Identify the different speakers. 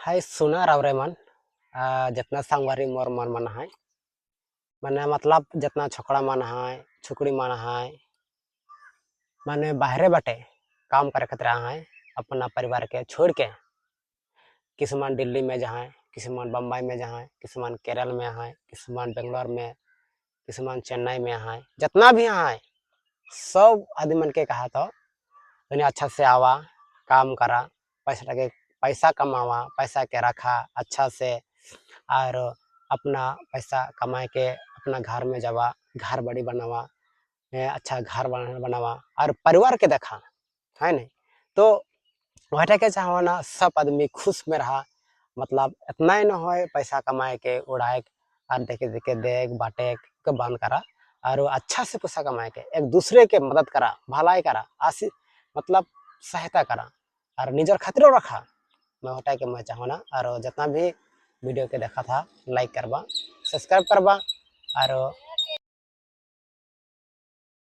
Speaker 1: हाय सुना रावरे मन जितना संगवारी मोर मन मन है माने मतलब जितना छोकरा मन है छुकड़ी मन है माने बाहरे बटे काम करे खातिर है अपना परिवार के छोड़ के किसमान दिल्ली में जहाँ किसमान बम्बई में जहाँ किसमान केरल में है किसमान बेंगलोर में किसमान चेन्नई में है जितना भी है सब आदमी मन के कहा तो उन्हें अच्छा से आवा काम करा पैसा कमावा पैसा के रखा अच्छा से और अपना पैसा कमा के अपना घर में जावा घर बड़ी बनावा अच्छा घर बनावा और परिवार के देखा है नहीं तो वह के चाहो ना सब आदमी खुश में रहा मतलब इतना ही ना हो पैसा कमाए के उड़ाए और देखे देखे देख बाटे के बंद करा और अच्छा से पैसा कमाए के एक दूसरे के मदद करा भलाई करा आशी मतलब सहायता करा और निजर खातिर रखा मैं हटा के मैं चाहो ना और जितना भी वीडियो के देखा था लाइक करवा सब्सक्राइब करवा और